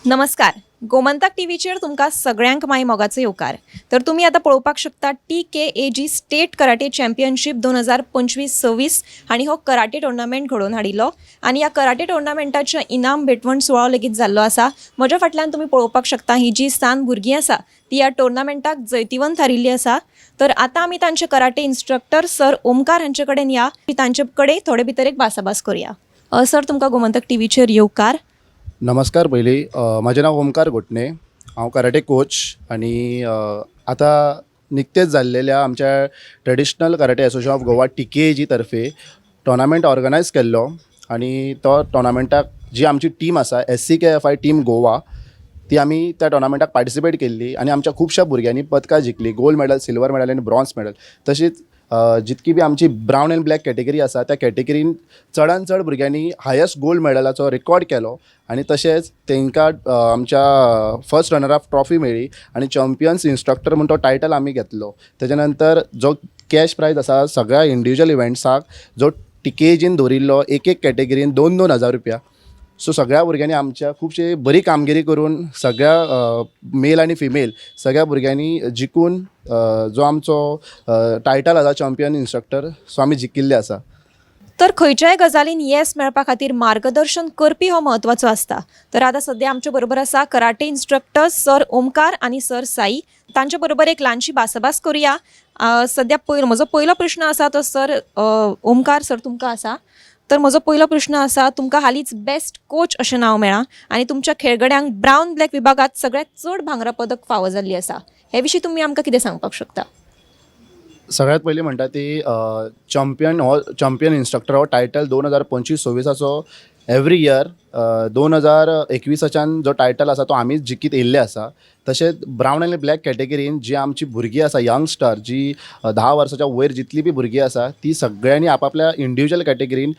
नमस्कार. गोमंतक टीव्हीचेर तुमकां सगळ्यांक माय मोगाचो येवकार. तर तुम्ही आता पळोवपाक शकता TKAG स्टेट कराटे चॅम्पियनशीप 2025-26 आणि हो कराटे टोर्नामेंट घडोवन हाडिल्लो आणि ह्या कराटे टोर्नामेंटाचें इनाम भेटवण सुवाळो लेगीत जाल्लो आसा. म्हज्या फाटल्यान तुम्ही पळोवपाक शकता ही जी सान भुरगीं आसा ती ह्या टोर्नामेंटाक जैतिवंत थारिल्ली आसा. तर आता आमी तांचे कराटे इन्स्ट्रक्टर सर ओमकार हांचे कडेन या तांचे कडेन थोडे भितर एक भासाभास करूया. सर तुमकां गोमंतक टीव्हीचेर येवकार. नमस्कार. पयलीं म्हजें नांव ओमकार घोटणे. हांव कराटे कोच आणि आतां निकतेच जाल्लेल्या आमच्या traditional karate association of Goa TKAG तर्फे टोर्नामेंट ऑर्गनायज केल्लो आणि तो टोर्नामेंटाक जी आमची टीम आसा SCKFI टीम गोवा ती आमी त्या टोर्नामेंटाक पार्टिसिपेट केल्ली आणि आमच्या खुबश्या भुरग्यांनी पदकां जिखली. गोल्ड मेडल, सिल्वर मेडल आणि ब्रॉन्झ मेडल. तशीच जितकी बी आमची ब्रावन एंड ब्लॅक कॅटेगरी आसा त्या कॅटेगरीन चडांत चड भुरग्यांनी हायस्ट गोल्ड मेडलाचो रेकॉर्ड केलो आणि तशेंच तांकां आमच्या फर्स्ट रनर अप ट्रॉफी मेळ्ळी आणि चॅम्पियन्स इन्स्ट्रक्टर म्हणून तो टायटल आमी घेतलो. तेच्या नंतर जो कॅश प्रायज आसा सगळ्या इंडिविज्युअल इव्हेंट्साक जो TKAGन दवरिल्लो एक कॅटेगरीन 2,000 रुपया. सो सगळ्या भुरग्यांनी आमच्या खुबशी बरी कामगिरी करून सगळ्या मेल आणि फिमेल सगळ्या भुरग्यांनी जिखून जो आमचो टायटल आसा चॅम्पियन इन्स्ट्रक्टर सो आमी जिखिल्ले आसा. तर खंयच्याय गजालीन येस मेळपा खातीर मार्गदर्शन करपी हो म्हत्वाचो आसता. तर आता सध्या आमचे बरोबर आसा कराटे इन्स्ट्रक्टर सर ओमकार आणि सर साई. तांचे बरोबर एक ल्हानशी भासाभास करूया. सध्या म्हजो पयलो प्रश्न आसा तो सर ओमकार सर तुमकां आसा. तर म्हजो पयलो प्रश्न आसा, तुमकां हालींच बेस्ट कोच अशें नांव मेळ्ळां आणि तुमच्या खेळगड्यांक ब्रावन ब्लॅक विभागात सगळ्यात चड भांगरा पदक फावो जाल्ली आसा. हे विशीं तुमी आमकां कितें सांगपाक शकता? सगळ्यात पयलीं म्हणटा ती चॅम्पियन इन्स्ट्रक्टर हो टायटल 2025-26 एवरी इयर 2021च्यान जो टायटल आसा तो आमीच जिखीत येयल्ले आसा. तशेंच ब्रावन आनी ब्लॅक कॅटेगरीन जी आमची भुरगीं आसा यंगस्टर जी 10 वर्साच्या वयर जितली बी भुरगीं आसा ती सगळ्यांनी आपापल्या इंडिविज्युअल कॅटेगरीन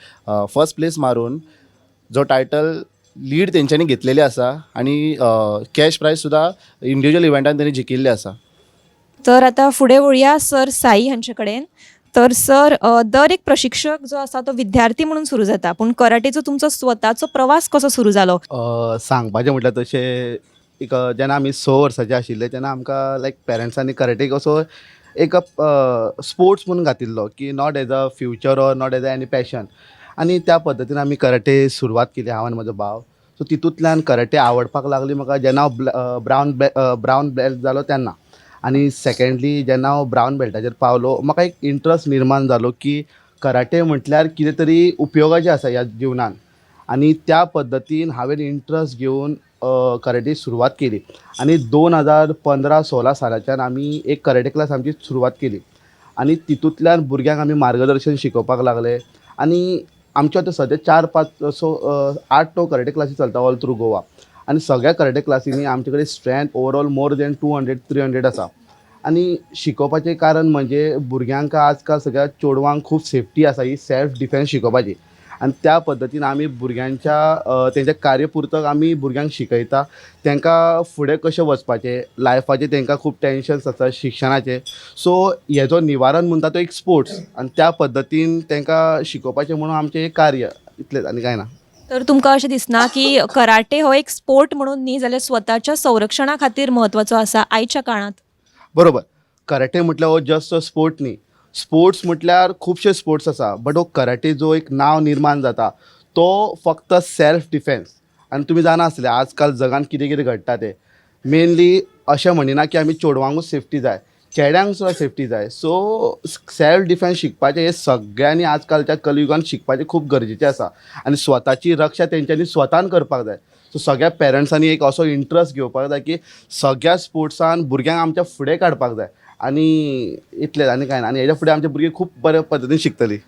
फर्स्ट प्लेस मारून जो टायटल लीड तेंच्यांनी घेतलेली आसा आणि कॅश प्रायज सुद्दां इंडिविज्युअल इव्हेंटान तेणी जिखिल्ले आसा. तर आता फुडें वळया सर साई हांचे कडेन. तर सर दर एक प्रशिक्षक जो आसा तो विद्यार्थी म्हणून सुरू जाता, पूण कराटेचो तुमचो स्वताचो प्रवास कसो सुरू जालो? सांगपाचें म्हटल्यार तशें एक जेन्ना आमी 6 वर्साचे आशिल्ले तेन्ना आमकां लायक पेरंट्सांनी कराटेक असो एक स्पोर्ट्स म्हणून घातिल्लो की not as a future or not as any passion. आणि त्या पद्दतीन आमी कराटे सुरवात केली हांव आनी म्हजो भाव. सो तितूंतल्यान कराटे आवडपाक लागली म्हाका जेन्ना हांव ब्रावन बेल्ट जालो तेन्ना. आणि सेकंडली जेन्ना हांव ब्रावन बेल्टाचेर पावलो म्हाका एक इंट्रस्ट निर्माण जालो की कराटे म्हटल्यार कितें तरी उपयोगाचें आसा ह्या जिवनान. आणि त्या पद्दतीन हांवें इंट्रस्ट घेवन कराटे सुरवात केली आणि 2015-16 सालाच्यान आमी एक कराटे क्लास आमची सुरवात केली आणि तितूंतल्यान भुरग्यांक आमी मार्गदर्शन शिकोवपाक लागले. आणि आमच्यो आतां सद्या 4-5 8-9 कराटे क्लासी चलता ऑल थ्रू गोवा. आणि सगळ्या कराटे क्लासींनी आमचे कडेन स्ट्रेंथ ओवरऑल मोर दॅन 200-300 आसा. आणि शिकोवपाचें कारण म्हणजे भुरग्यांक आजकाल सगळ्या चेडवांक खूब सेफ्टी आसा ही सेल्फ डिफेन्स शिकोवपाची. आणि त्या पद्दतीन आमी भुरग्यांच्या तेंच्या कार्यपुरतक आमी भुरग्यांक शिकयता. तांकां फुडें कशें वचपाचें लायफाचें तांकां खूब टेंशन्स आसा शिक्षणाचें. सो हेजो निवारण म्हणटा तो एक स्पोर्ट्स आणि त्या पद्दतीन तांकां शिकोवपाचें म्हणून आमचें एक कार्य इतलेंच आनी कांय ना. तर तुमकां अशें दिसना की कराटे हो एक स्पोर्ट म्हणून न्ही जाल्यार स्वताच्या संरक्षणा खातीर म्हत्वाचो आसा आयच्या काळांत? बरोबर. कराटे म्हटल्यार हो जस्ट अ स्पोर्ट न्ही. स्पोर्ट्स म्हटल्यार खुबशे स्पोर्ट्स आसा बट हो कराटे जो एक नांव निर्माण जाता तो फक्त सेल्फ डिफेन्स. आनी तुमी जाणा आसतले आजकाल जगान कितें कितें घडटा तें मेनली अशें म्हणिना की आमी चेडवांकूच सेफ्टी जाय, चेड्यांक सुद्दां सेफ्टी जाय. सो सेल्फ डिफेन्स शिकपाचें हे सगळ्यांनी आजकालच्या कलियुगान शिकपाचें खूब गरजेचें आसा. आनी स्वताची रक्षा तेंच्यांनी स्वतान करपाक जाय. सो सगळ्या पेरंट्सांनी एक असो इंट्रस्ट घेवपाक जाय की सगळ्या स्पोर्ट्सान भुरग्यांक आमच्या फुडें काडपाक जाय. आनी इतलेंच आनी कांय ना. आनी हेच्या फुडें आमचे भुरगे खूब बऱ्या पद्दतीन शिकतलीं.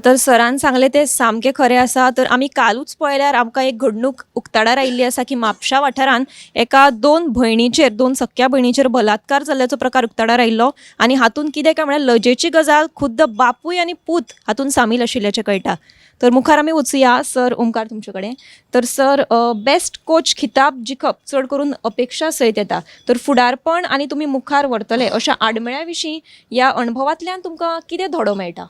तर सरान सांगलें तें सामकें खरें आसा. तर आमी कालूच पळयल्यार आमकां एक घडणूक उक्ताडार आयिल्ली आसा की म्हापशा वाठारान एका 2 सख्या भयणीचेर बलात्कार जाल्ल्याचो प्रकार उक्ताडार आयिल्लो आनी हातूंत कितें काय म्हळ्यार लजेची गजाल खुद्द बापूय आनी पूत हातूंत सामील आशिल्ल्याचें कळटा. तर मुखार आमी वचुया सर ओमकार तुमचे कडेन. तर सर बेस्ट कोच खिताब जिखप चड करून अपेक्षा सयत येता. तर फुडारपण आनी तुमी मुखार व्हरतले अशा आडमेळ्या विशीं ह्या अणभवांतल्यान तुमकां कितें धडो मेळटा?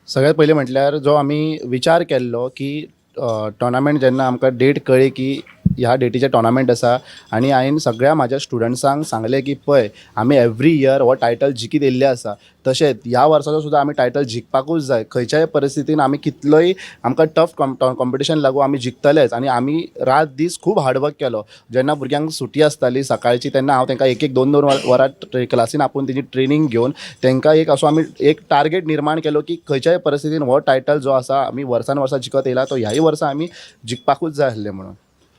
सगळ्यात पयलीं म्हटल्यार जो आमी विचार केल्लो की टोर्नामेंट जेन्ना आमकां डेट कळ्ळी की ह्या डेटीचे टोर्नामेंट आसा आनी हांवें सगळ्या म्हाज्या स्टुडंट्सांक सांगलें की पळय आमी एवरी इयर हो टायटल जिखीत येयल्ले आसा, तशेंच ह्या वर्साचो सुद्दां आमी टायटल जिखपाकूच जाय. खंयच्याय परिस्थितीन आमी कितलोय आमकां टफ कॉम्पिटिशन लागूं आमी जिखतलेच. आनी आमी रात दीस खूब हार्डवर्क केलो. जेन्ना भुरग्यांक सुटी आसताली सकाळची तेन्ना हांव तांकां एक दोन वरां क्लासीन आपूण तेजी ट्रेनींग घेवन तांकां एक असो आमी एक टार्गेट निर्माण केलो की खंयच्याय परिस्थितीन हो टायटल जो आसा आमी वर्सान वर्सा जिखत येयला तो ह्याय वर्सा आमी जिखपाकूच जाय आसलें म्हणून.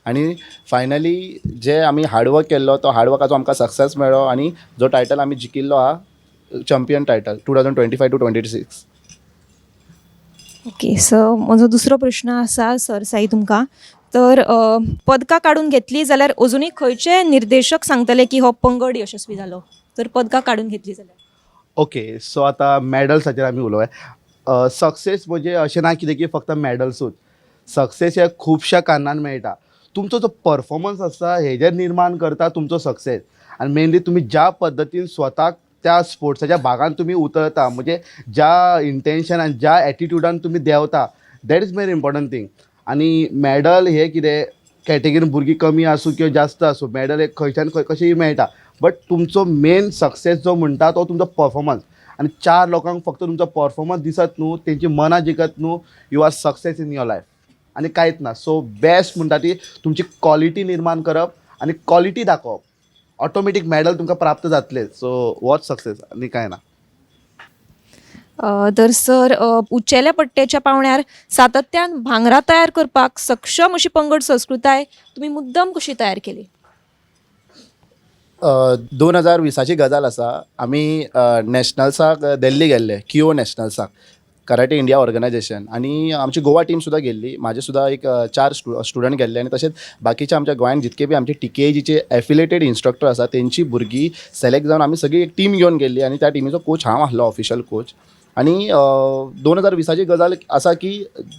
आनी फायनली जे आमी हार्डवर्क केल्लो तो हार्डवर्काचो आमकां सक्सेस मेळ्ळो आनी जो टायटल आमी जिखिल्लो हा champion title 2025 to 26. Okay, so म्हजो दुसरो प्रश्न आसा सर साई तुमकां. तर पदकां काडून घेतली जाल्यार अजुनूय खंयचे निर्देशक सांगतले की हो पंगड यशस्वी जालो तर पदकां काडून घेतली जाल्यार? ओके, सो आतां मॅडल्साचेर आमी उलोवया. सक्सेस म्हणजे अशें ना कितें की फक्त मॅडल्सूच. सक्सेस हे खुबश्या कारणान मेळटा. तुमचो जो परफॉर्मन्स आसा हेजेर निर्माण करता तुमचो सक्सेस. आनी मेनली तुमी ज्या पद्दतीन स्वताक त्या स्पोर्ट्साच्या भागान तुमी उतरता, म्हणजे ज्या इंटेन्शन आनी ज्या एटिट्यूडान तुमी देंवता, that is very important thing. आनी मॅडल हे कितें कॅटेगरीन भुरगीं कमी आसूं किंवा जास्त आसूं, मॅडल एक खंयच्यान खंय कशेंय मेळटा. बट तुमचो मेन सक्सेस जो म्हणटा तो तुमचो परफॉर्मन्स. आनी 4 लोकांक फक्त तुमचो परफॉर्मन्स दिसत न्हू, तेंची मनां जिखत न्हू, you are success in your life. आनी कांयच ना. सो बेस्ट म्हणटा ती तुमची क्वॉलिटी निर्माण करप आनी क्वॉलिटी दाखोवप. ऑटोमॅटीक मॅडल तुमकां प्राप्त जातले. सो वॉच सक्सेस आनी कांय ना. तर सर उंचेल्या पट्ट्याच्या पावंड्यार सातत्यान भांगरां तयार करपाक सक्षम अशी पंगड संस्कृताय तुमी मुद्दम कशी तयार केली? 2020ची गजाल आसा. आमी नॅशनल्साक दिल्ली गेल्ले, किओ नॅशनल्साक, कराटे इंडिया ऑर्गनायझेशन. आनी आमची गोवा टीम सुद्दां गेल्ली. म्हाजे सुद्दां एक 4 स्टुडंट गेल्ले आनी तशेंच बाकीचे आमच्या गोंयान जितके बी आमचे TKAGचे एफिलेटेड इन्स्ट्रक्टर आसा तेंची भुरगीं सिलेक्ट जावन आमी सगळी एक टीम घेवन गेल्ली आनी त्या टिमीचो कोच हांव आसलो, ऑफिशियल कोच. आनी 2020ची गजाल आसा की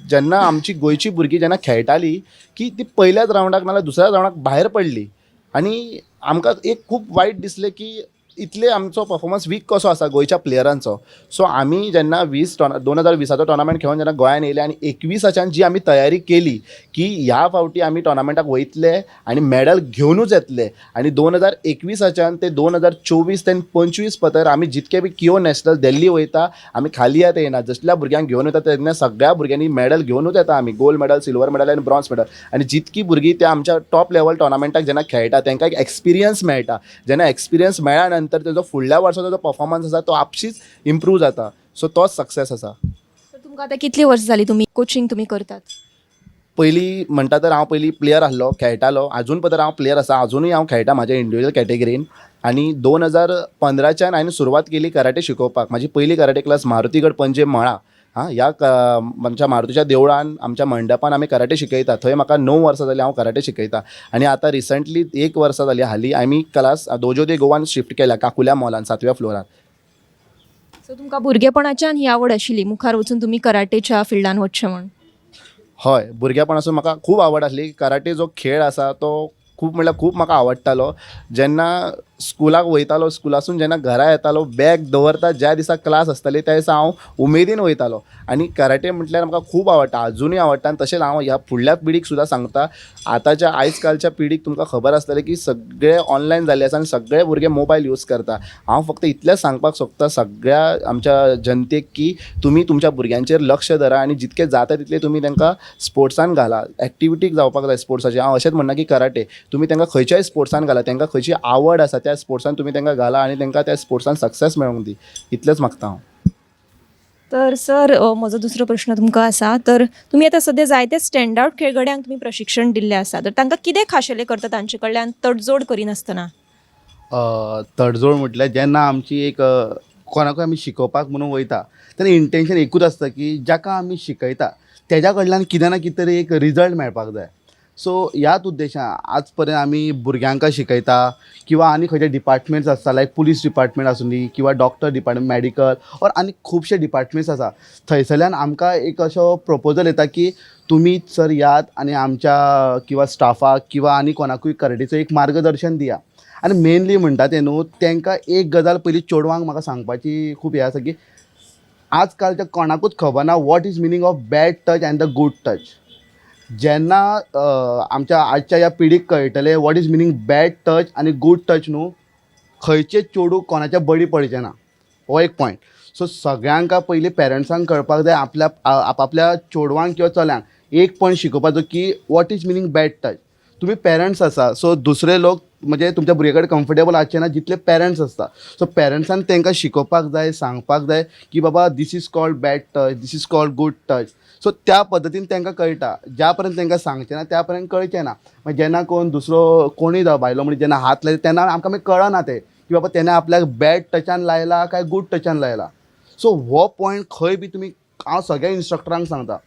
जेन्ना आमची गोंयची भुरगीं जेन्ना खेळटालीं की ती पयल्याच रावंडाक नाजाल्यार दुसऱ्या रावंडाक भायर पडली. आनी आमकां एक खूब वायट दिसलें की इतले आमचो परफॉर्मन्स वीक कसो आसा गोंयच्या प्लेयरांचो. सो आमी जेन्ना 2020चो टोर्नामेंट खेळून जेन्ना गोंयान येयले आनी 21च्यान जी आमी तयारी केली की ह्या फावटी आमी टोर्नामेंटाक वयतले आनी मॅडल घेवनूच येतले. आनी 2021च्यान ते 2024 ते 25 पतर आमी जितके बी किओ नॅशनल दिल्ली वयता आमी खाली येना. जसल्या भुरग्यांक घेवन वयता तेन्ना सगळ्या भुरग्यांनी मॅडल घेवनूच येता आमी, गोल्ड मॅडल, सिल्वर मॅडल आनी ब्रॉन्झ मॅडल. आनी जितकी भुरगीं त्या आमच्या टॉप लेवल टोर्नामेंटाक जेन्ना खेळटा तांकां एक एक्सपिरियन्स मेळटा. जेन्ना एक्सपिरियन्स मेळ्ळ्या नंतर तेजो फुडल्या वर्साचो जो परफॉर्मन्स आसा तो आपशीच इम्प्रूव जाता. सो तोच सक्सेस आसा. तर तुमकां आतां कितलीं वर्सां जालीं तुमी कोचिंग तुमी करतात? पयलीं म्हणटा तर हांव पयलीं प्लेयर आसलो, खेळटालो. आजून पतर हांव प्लेयर आसा, आजुनूय हांव खेळटा म्हाज्या इंडिविज्युअल कॅटेगरीन. आनी 2015च्यान हांवें सुरवात केली कराटे शिकोवपाक. म्हाजी पयली कराटे क्लास मारुतीगड पणजे मळा, ह्या आमच्या मारुतीच्या देवळान आमच्या मंडपान आमी कराटे शिकयता. थंय म्हाका 9 वर्सां जालीं हांव कराटे शिकयता. आनी आतां रिसंटली 1 वर्सां जाली हालीं आमी क्लास दोजो दे गोवान शिफ्ट केल्या काकुल्या मॉलान 7व्या फ्लोरार. सो तुमकां भुरगेपणाच्यान ही आवड आशिल्ली मुखार वचून तुमी कराटेच्या फिल्डान वचचें म्हण? हय, भुरगेपणासून म्हाका खूब आवड आसली. कराटे जो खेळ आसा तो खूब म्हणल्यार खूब म्हाका आवडटालो. जेन्ना स्कुलाक वयतालो, स्कुलासून जेन्ना घरा येतालो, बॅग दवरता ज्या दिसा क्लास आसताली त्या दिसा हांव उमेदीन वयतालो. आनी कराटे म्हटल्यार म्हाका खूब आवडटा, आजुनूय आवडटा. आनी तशेंच हांव ह्या फुडल्या पिडीक सुद्दां सांगता. आतांच्या आयज कालच्या पिडीक तुमकां खबर आसतलें की सगळे ऑनलायन जाल्ले आसा आनी सगळे भुरगे मोबायल यूज करता. हांव फक्त इतलेंच सांगपाक सोदता सगळ्या आमच्या जनतेक की तुमी तुमच्या भुरग्यांचेर लक्ष धरा आनी जितके जाता तितले तुमी तांकां स्पोर्ट्सान घाला. एक्टिविटीक जावपाक जाय स्पोर्ट्साची. हांव अशेंच म्हणना की कराटे तुमी तांकां खंयच्याय स्पोर्ट्सान घाला, तांकां खंयची आवड आसा त्या स्पोर्ट्सान तुमी तांकां घाला आनी तांकां त्या स्पोर्ट्सान सक्सेस मेळोंक दी. इतलेंच मागता हांव. तर सर म्हजो दुसरो प्रश्न तुमकां आसा. तर तुमी आतां सद्या जायते स्टँड आउट खेळगड्यांक तुमी प्रशिक्षण दिल्लें आसा. तर तांकां कितें खाशेलें करता तांचे कडल्यान तडजोड करिनासतना? तडजोड म्हटल्यार जेन्ना आमची एक कोणाकूय आमी शिकोवपाक म्हणून वयता तेन्ना इंटेन्शन एकूच आसता की जाका आमी शिकयता तेज्या कडल्यान कितें ना कितें तरी एक रिजल्ट मेळपाक जाय. सो ह्याच उद्देशान आज पर्यंत आमी भुरग्यांक शिकयता किंवा आनी खंयचे डिपार्टमेंट्स आसता लायक पुलीस डिपार्टमेंट आसूंदी किंवा डॉक्टर डिपार्टमेंट, मॅडिकल ऑर आनी खुबशे डिपार्टमेंट्स आसा. थंयसरल्यान आमकां एक असो प्रपोजल येता की तुमी सर यात आनी आमच्या किंवा स्टाफाक किंवा आनी कोणाकूय कराटेचो एक मार्गदर्शन दिया. आनी मेनली म्हणटा तें न्हू तांकां एक गजाल पयलीं चेडवांक म्हाका सांगपाची खूब हें आसा की आज कालच्या कोणाकूच खबर ना what is meaning of bad touch end the good touch. जेन्ना आमच्या आजच्या ह्या पिढीक कळटलें what is meaning bad touch आनी गूड टच न्हू, खंयचे चेडूक कोणाच्या बळी पडचे ना, हो एक पॉयंट. सो सगळ्यांक पयलीं पेरंट्सांक कळपाक जाय आपल्या चेडवांक किंवा चल्यांक एक पॉयंट शिकोवपाचो की what is meaning bad touch. तुम्ही पेरंट्स आसा, सो दुसरे लोक म्हणजे तुमच्या भुरग्या कडेन कम्फर्टेबल आसचे ना जितले पेरंट्स आसता. सो पेरंट्सान तांकां शिकोवपाक जाय, सांगपाक जाय की बाबा this is called bad touch, this is called good touch. So त्या पद्दतीन तांकां कळटा. ज्या पर्यंत तांकां सांगचें ना त्या पर्यंत कळचें ना. मागीर जेन्ना कोण दुसरो कोणूय जावं भायलो म्हणजे जेन्ना हात लायता तेन्ना आमकां मागीर कळना तें की बाबा तेणें आपल्याक बॅड टचान लायला काय गूड टचान लायला. सो हो पॉयंट खंय बी तुमी, हांव सगळ्या इन्स्ट्रक्टरांक सांगता,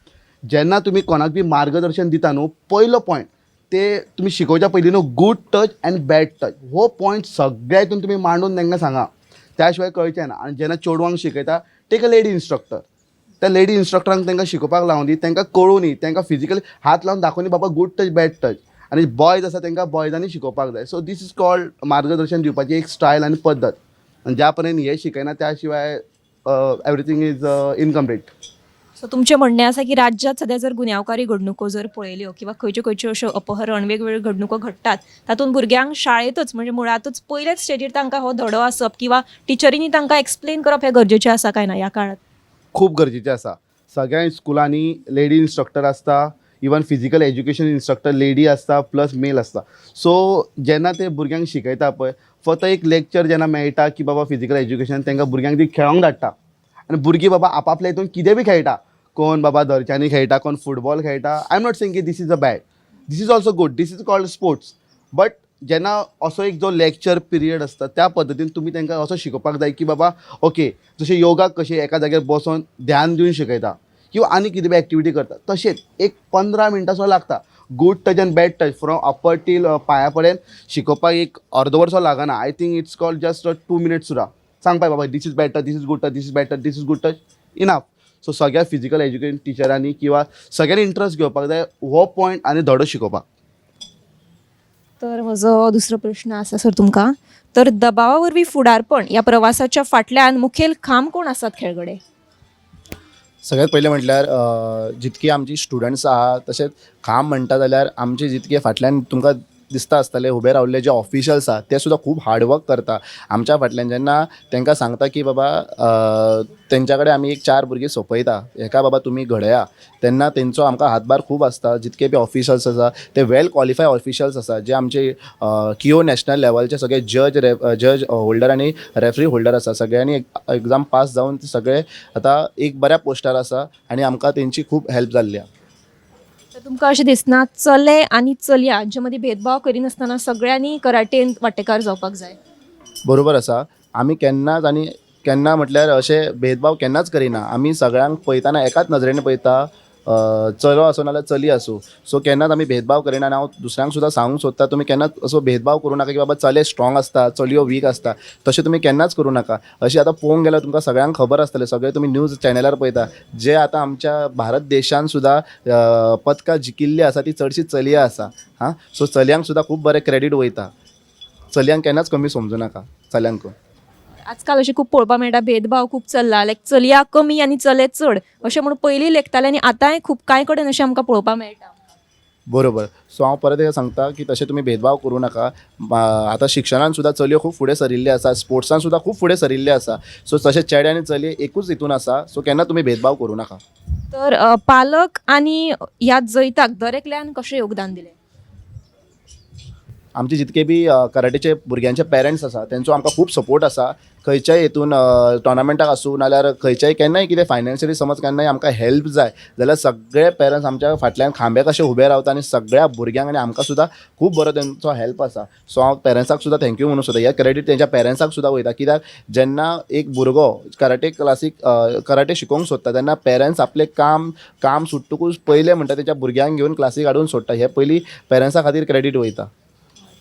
जेन्ना तुमी कोणाक बी मार्गदर्शन दिता न्हू, पयलो पॉयंट ते तुमी शिकोवच्या पयलीं न्हू good touch and bad touch हो पॉयंट सगळ्या हितून तुमी मांडून तांकां सांगा, त्या शिवाय कळचें ना. आनी जेन्ना चेडवांक शिकयता टेक अ लेडी इन्स्ट्रक्टर, त्या लेडी इन्स्ट्रक्टरांक तांकां शिकोवपाक लावन दी, तांकां कळून दी, तांकां फिजिकली हात लावन दाखोवन बाबा गूड टच बॅड टच. आनी बॉयज आसा तांकां बॉयजांनी शिकोवपाक जाय. सो दीस इज कॉल्ड मार्गदर्शन दिवपाची एक स्टायल आनी पद्दत. आनी ज्या पर्यंत हे शिकयना त्या शिवाय एवरीथींग इज इनकम्प्लीट. सो तुमचें म्हणणें आसा की राज्यांत सध्या जर गुन्यांवकारी घडणुको जर पळयल्यो किंवा खंयच्यो खंयच्यो अश्यो अपहरण वेगवेगळ्यो घडणुको घडटात, तातूंत भुरग्यांक शाळेंतच म्हणजे मुळातच पयलेच स्टेजीर तांकां हो धडो आसप किंवा टिचरींनी तांकां एक्सप्लेन करप हें गरजेचें आसा काय ना ह्या काळात? खूब गरजेचें आसा. सगळ्या स्कुलांनी लेडी इन्स्ट्रक्टर आसता, even physical education instructor lady आसता प्लस मेल आसता. सो जेन्ना ते भुरग्यांक शिकयता पळय, फक्त एक लेक्चर जेन्ना मेळटा की बाबा फिजिकल एज्युकेशन, तांकां भुरग्यांक ती खेळोंक धाडटा. आनी भुरगीं बाबा आपआपल्या हितून कितें बी खेळटा. कोण बाबा धरच्यांनी खेळटा, कोण फुटबॉल खेळटा. आय एम नॉट सेइंग की this is a bad, this is also good, this is called sports. But जेन्ना असो एक जो लेक्चर पिरियड आसता त्या पद्दतीन तुमी तांकां असो शिकोवपाक जाय की बाबा ओके, जशें योगाक कशें एका जाग्यार बसून ध्यान दिवन शिकयता किंवा आनी कितें बी एक्टिविटी करता, तशेंच एक 15 मिनटांचो लागता. Good touch and bad touch from upper till पांया पर्यंत शिकोवपाक एक अर्द वरचो लागना. I think it's called just 2 minutes सुद्दां. सांगपाक बाबा this is bad touch, this is good touch, this is bad touch, this is good touch, enough. सो सगळ्या फिजिकल एज्युकेशन टिचरांनी किंवा सगळ्यांनी इंट्रस्ट घेवपाक जाय हो पॉयंट आनी धडो शिकोवपाक. तर म्हजो दुसरो प्रश्न आसा सर तुमकां, तर दबावा वरवीं फुडारपण ह्या प्रवासाच्या फाटल्यान मुखेल खांब कोण आसात खेळगडे? सगळ्यात पयलें म्हटल्यार जितकी आमची स्टुडंट्स आहा तशेंच खांब म्हणटा जाल्यार आमचे जितके फाटल्यान तुमकां दिसता आसतले उबे रावल्ले जे ऑफिशल्स आहा ते सुद्दां खूब हार्डवर्क करता आमच्या फाटल्यान. जेन्ना तांकां सांगता की बाबा तेंच्या कडेन आमी एक 4 भुरगीं सोंपयता, हेका बाबा तुमी घडया, तेन्ना तेंचो आमकां हातभार खूब आसता. जितके बी ऑफिशल्स आसा ते वेल क्वॉलिफाय ऑफिशल्स आसा, जे आमचे किओ नॅशनल लेवलचे सगळे जज होल्डर आनी रेफरी होल्डर आसा. सगळ्यांनी एग्जाम पास जावन ते सगळे आतां एक बऱ्या पोस्टार आसा आनी आमकां तेंची खूब हेल्प जाल्ली आहा. तर तुमकां अशें दिसना चले आनी चलया हांचे मदीं भेदभाव करिनासतना सगळ्यांनी कराटेन वांटेकार जावपाक जाय? बरोबर आसा. आमी केन्नाच आनी केन्ना म्हटल्यार अशे भेदभाव केन्नाच करिना. आमी सगळ्यांक पळयताना एकाच नजरेन पळयता, चलो आसूं नाल्यार चली आसूं. सो केन्नाच आमी भेदभाव करिना. आनी हांव दुसऱ्यांक सुद्दां सांगूंक सोदता, तुमी केन्नाच असो भेदभाव करूं नाका की बाबा चले स्ट्रॉंग आसता, चलयो वीक आसता, तशें तुमी केन्नाच करूं नाका. अशें आतां पळोवंक गेल्यार तुमकां सगळ्यांक खबर आसतलें, सगळे तुमी न्यूज चॅनलार पळयता, जे आतां आमच्या भारत देशान सुद्दां पदकां जिकिल्लीं आसा ती चडशीं चलयां आसा. हां, सो चलयांक सुद्दां खूब बरें क्रेडीट वयता. चलयांक केन्नाच कमी समजूं नाका चल्यांक. आजकाल अशें खूब पळोवपाक मेळटा भेदभाव खूब चल्ला, लायक चलया कमी आनी चले चड अशें म्हणून पयलीं लेखताले आनी आतांय खूब कांय कडेन अशें आमकां पळोवपाक मेळटा. बरोबर. सो हांव परत एक सांगता की तशें तुमी भेदभाव करूं नाका. आतां शिक्षणान सुद्दां चलयो खूब फुडें सरिल्ले आसा, स्पोर्ट्सान सुद्दां खूब फुडें सरिल्ले आसा. सो तशें चेडे आनी चलये एकूच हितून आसा. सो केन्ना तुमी भेदभाव करूं नाका. तर पालक आनी ह्या जैताक दर एकल्यान कशें योगदान दिलें? आमचे जितके बी कराटेचे भुरग्यांचे पेरंट्स आसा तेंचो आमकां खूब सपोर्ट आसा. खंयच्याय हितून टोर्नामेंटाक आसूं नाल्यार खंयच्याय केन्नाय कितें फायनान्शियली समज केन्नाय आमकां हेल्प जाय जाल्यार सगळे पेरंट्स आमच्या फाटल्यान खांबे कशे उबे रावता आनी सगळ्या भुरग्यांक आनी आमकां सुद्दां खूब बरो तेंचो हेल्प आसा. सो हांव पेरंट्साक सुद्दां थँक्यू म्हणूं सोदता. हें क्रेडीट तेंच्या पेरंट्साक सुद्दां वयता. कित्याक जेन्ना एक भुरगो कराटे क्लासीक कराटे शिकोवंक सोदता तेन्ना पेरंट्स आपलें काम सुट्टकूच पयलें म्हणटा तेंच्या भुरग्यांक घेवन क्लासीक हाडून सोडटा. हें पयलीं पेरंट्सा खातीर क्रेडीट वयता.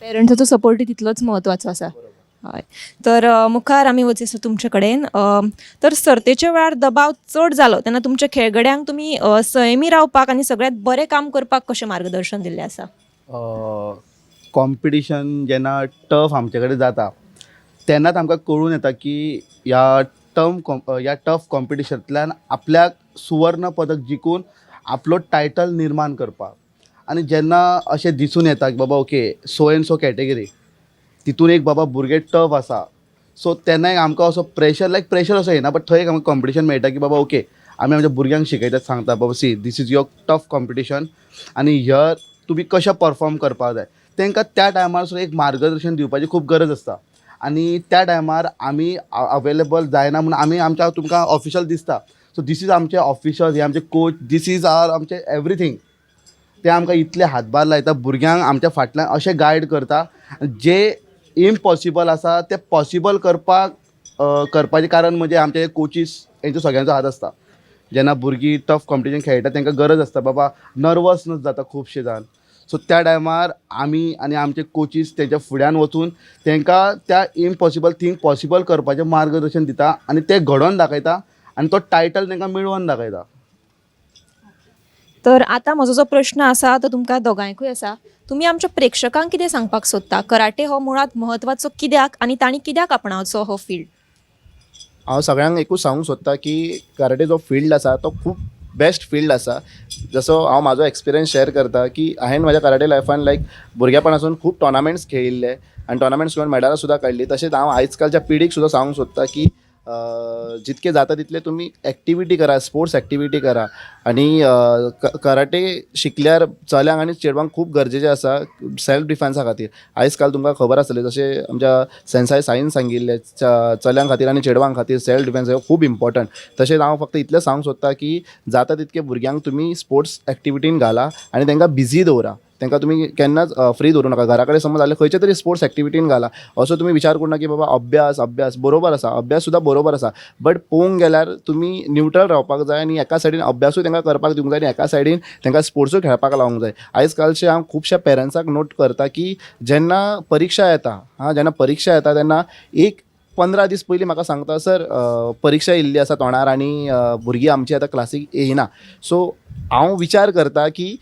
पेरंट्साचो सपोर्ट तितलोच म्हत्वाचो आसा. हय. तर मुखार आमी वचीत तुमचे कडेन. तर सर्तेच्या वेळार दबाव चड जालो तेन्ना तुमच्या खेळगड्यांक तुमी संयमी रावपाक आनी सगळ्यांत बरें काम करपाक कशें मार्गदर्शन दिल्लें आसा? कॉम्पिटिशन जेन्ना टफ आमचे कडेन जाता तेन्नाच आमकां कळून येता की ह्या टफ कॉम्पिटिशनांतल्यान आपल्याक सुवर्ण पदक जिखून आपलो टायटल निर्माण करपाक आनी जेन्ना अशें दिसून येता की बाबा okay so and so category तितून एक बाबा भुरगे टफ आसा सो तेन्ना आमकां असो प्रेशर असो येना बट थंय एक आमकां कॉम्पिटिशन मेळटा की बाबा ओके आमी आमच्या भुरग्यांक शिकयतात सांगता बाबा see this is your tough competition आनी हियर तुमी कशें परफॉर्म करपाक जाय तांकां त्या टायमार सुद्दां एक मार्गदर्शन दिवपाची खूब गरज आसता आनी त्या टायमार आमी अवेलेबल जायना म्हणून आमी आमच्या तुमकां ऑफिशियल दिसता सो दीस इज आमचे ऑफिशर्स हे आमचे कोच दीस इज आर आमचे एवरीथींग ते आमकां इतले हातभार लायता भुरग्यांक आमच्या फाटल्यान अशें गायड करता जे इम्पॉसिबल आसा ते पॉसिबल करपाचें कारण म्हणजे आमचे कोचीस हेंचो सगळ्यांचो हात आसता जेन्ना भुरगीं टफ कॉम्पिटिशन खेळटा तांकां गरज आसता बाबा नर्वसनस जाता खुबशे जाण सो त्या टायमार आमी आनी आमचे कोचीस तेंच्या फुड्यान वचून तांकां त्या इम्पॉसिबल थिंग पॉसिबल करपाचें मार्गदर्शन दिता आनी ते घडोवन दाखयता आनी तो टायटल तांकां मेळोवन दाखयता. तर आता म्हजो जो प्रश्न आसा तो तुमकां दोगांयकूय आसा. तुमी आमच्या प्रेक्षकांक कितें सांगपाक सोदता? कराटे हो मुळात म्हत्वाचो कित्याक आनी तांणी कित्याक आपणावचो हो फील्ड? हांव सगळ्यांक एकूच सांगूंक सोदता की कराटे जो फील्ड आसा तो खूब बेस्ट फील्ड आसा. जसो हांव म्हाजो एक्सपिरियन्स शेअर करता की हांवें म्हाज्या कराटे लायफान लायक भुरगेपणासून खूब टॉर्नामेंट्स खेळिल्ले आनी टॉर्नामेंट्स खेळून मेडलां सुद्दां काडली. तशेंच हांव आयज कालच्या पिढीक सुद्दां सांगूंक सोदता की जितके जाता तितले तुम्ही ॲक्टिविटी करा, स्पोर्ट्स ॲक्टिविटी करा आणि कराटे शिकल्यार चल्यांक आनी चेडवांक खूब गरजेचें आसा सेल्फ डिफेन्सा खातीर. आयज काल तुमकां खबर आसतलें जशें आमच्या सेन्साय सायन्स सांगिल्लें चल्यांक खातीर आनी चेडवांक खातीर सेल्फ डिफेन्स हो खूब इम्पॉर्टंट. तशेंच हांव फक्त इतलें सांगूंक सोदता की जाता तितके भुरग्यांक तुमी स्पोर्ट्स ॲक्टिविटीन घाला आनी तांकां बिजी दवरा. तांकां तुमी केन्नाच फ्री दवरूं नाका. घरा कडेन समज जाल्यार खंयचे तरी स्पोर्ट्स ॲक्टिविटीन घाला. असो तुमी विचार करूं ना की बाबा अभ्यास बरोबर आसा, अभ्यास सुद्दां बरोबर आसा, बट पळोवंक गेल्यार तुमी न्यूट्रल रावपाक जाय आनी एका सायडीन अभ्यासूय तांकां करपाक दिवंक जाय आनी एका सायडीन तांकां स्पोर्ट्सूय खेळपाक लावंक जाय. आयज कालचे हांव खुबश्या पेरंट्सांक नोट करता की जेन्ना परीक्षा येता तेन्ना एक 15 दीस पयलीं म्हाका सांगता सर परीक्षा येयल्ली आसा तोंडार आनी भुरगीं आमची आतां क्लासीक येयना. सो हांव विचार करता की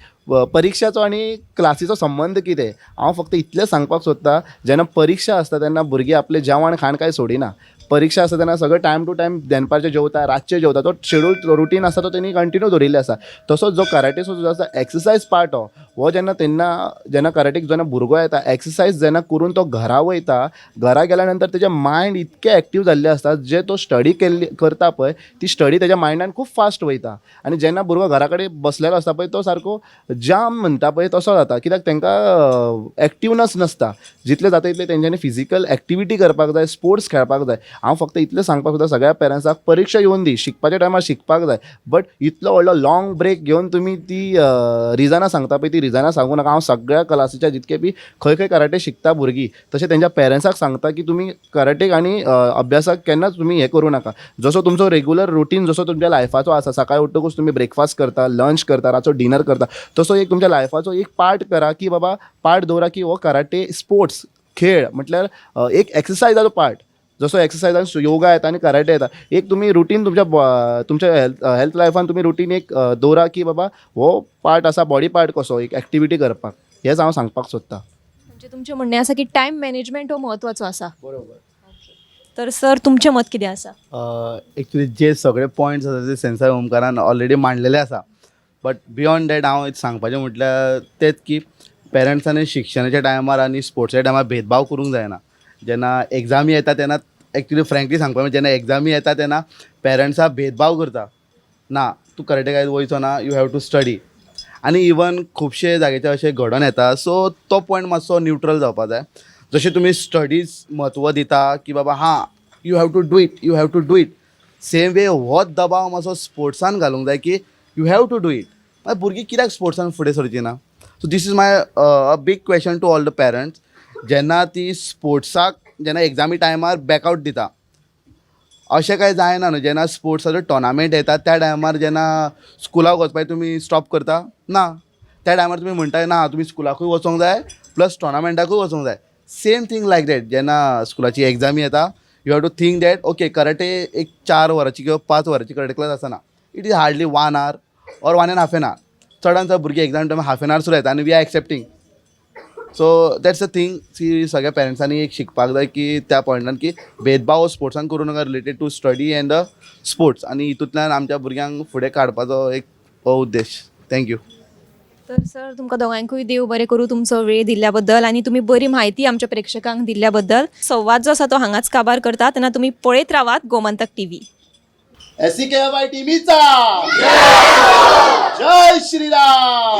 परीक्षाचो आनी क्लासीचो संबंध कितें. हांव फक्त इतलें सांगपाक सोदता जेन्ना परीक्षा आसता तेन्ना भुरगीं आपलें जेवण खाण कांय सोडिना. परीक्षा आसता तेन्ना सगळें टायम टू टायम दनपारचें जेवता, रातचें जेवता. तो शेड्यूल रुटीन आसा तो तेणी कंटिन्यू दवरिल्ले आसा. तसोच जो कराटेचो जो आसा एक्सरसायज पार्ट हो जेन्ना कराटेक जेन्ना भुरगो येता एक्सरसायज जेन्ना करून तो घरा वयता, घरा गेल्या नंतर तेजें मायंड इतकें एक्टीव जाल्लें आसता जे तो स्टडी करता पळय ती स्टडी तेज्या मायंडान खूब फास्ट वयता. आनी जेन्ना भुरगो घरा कडेन बसलेलो आसता पळय तो सारको जाम म्हणटा पळय तसो जाता. कित्याक तांकां एक्टिवनस नासता. जितलें जाता तितलें तेंच्यांनी फिजिकल एक्टिविटी करपाक जाय, स्पोर्ट्स खेळपाक जाय. हांव फक्त इतलें सांगपाक सोदता सगळ्या पेरंट्सांक परीक्षा येवन दी, शिकपाच्या टायमार शिकपाक जाय, बट इतलो व्हडलो लाँग ब्रेक घेवन तुमी ती रिजनां सांगता पळय ती रिजनां सांगूं नाका. हांव सगळ्या क्लासीच्या जितके बी खंय कराटे शिकता भुरगीं तशें तेंच्या पेरंट्सांक सांगता की तुमी कराटेक आनी अभ्यासाक केन्नाच तुमी हें करूं नाका. जसो तुमचो रेगुलर रुटीन जसो तुमच्या लायफाचो आसा, सकाळी उठ्ठकूच तुमी ब्रेकफास्ट करता, लंच करता, रातचो डिनर करता, तसो एक तुमच्या लायफाचो एक पार्ट करा की बाबा पार्ट दवरा की हो कराटे स्पोर्ट्स खेळ म्हटल्यार एक एक्सरसायजाचो पार्ट. जसो एक्सरसायजान योगा येता आनी कराटे येता. एक तुमी रुटीन तुमच्या हेल्थ लायफान तुमी रुटीन एक दवरा की बाबा हो पार्ट आसा बॉडी पार्ट कसो एक एक्टिविटी करपाक. हेंच हांव सांगपाक सोदतां. म्हणजे तुमचें म्हणणें आसा की टायम मॅनेजमेंट हो म्हत्वाचो आसा. बरोबर. तर सर तुमचें मत कितें आसा? एक्चुली जे सगळे पॉयंट्स आसा ते सेन्साय ओमकारान ऑलरेडी मांडलेले आसा. बट बियॉन्ड दॅट हांव सांगपाचें म्हटल्यार तेच की पेरंट्सांनी शिक्षणाच्या टायमार आनी स्पोर्ट्साच्या टायमार भेदभाव करूंक जायना. जेन्ना एग्जामी येता तेन्ना एक्चुली फ्रँकली सांगपाक जेन्ना एग्जामी येता तेन्ना पेरंट्सां भेदभाव करता. ना तूं कराटेकायत वयचो ना, यू हॅव टू स्टडी. आनी इवन खुबशे जाग्याचेर अशें घडोवन येता. सो तो पॉयंट मातसो न्यूट्रल जावपा जाय. जशें तुमी स्टडीज म्हत्व दिता की बाबा हां you have to do it same way होच दबाव मातसो स्पोर्ट्सान घालूंक जाय की you have to do it. मागीर भुरगीं कित्याक स्पोर्ट्सान फुडें सरचीं ना? So this is my big question to all the parents. जेन्ना ती स्पोर्ट्साक जेन्ना एग्जामी टायमार बॅकआवट दिता अशें कांय जायना न्हू. जेन्ना स्पोर्ट्साचो टॉर्नामेंट येता त्या टायमार जेन्ना स्कुलाक वचपाक तुमी स्टॉप करता ना. त्या टायमार तुमी म्हणटा ना तुमी स्कुलाकूय वचोंक जाय प्लस टॉर्नामेंटाकूय वचोंक जाय. सेम थिंग लायक दॅट जेन्ना स्कुलाची एग्जामी येता you have to think that okay karate एक 4 वरांची किंवा 5 वरांची कराटे क्लास आसना. It is hardly 1 hour or 1.5 hours. चडान चड भुरगीं एग्जाम टायमार हाफ एन आवर सुद्दां येता आनी we are accepting. So that's a thing see सगळ्या पेरंट्सांनी एक शिकपाक जाय की त्या पॉयंटान की भेदभाव स्पोर्ट्सान करूं नाका related to study and the sports. आनी हितूंतल्यान आमच्या भुरग्यांक फुडें काडपाचो एक हो उद्देश. थँक्यू. तर सर तुमकां दोगांयकूय देव बरें करूं तुमचो वेळ दिल्ल्या बद्दल आनी तुमी बरी म्हायती आमच्या प्रेक्षकांक दिल्ल्या बद्दल. संवाद जो आसा तो हांगाच काबार करता तेन्ना तुमी पळयत रावात गोमंतक टीव्ही. SCKFI टीमीचा जय श्रीराम.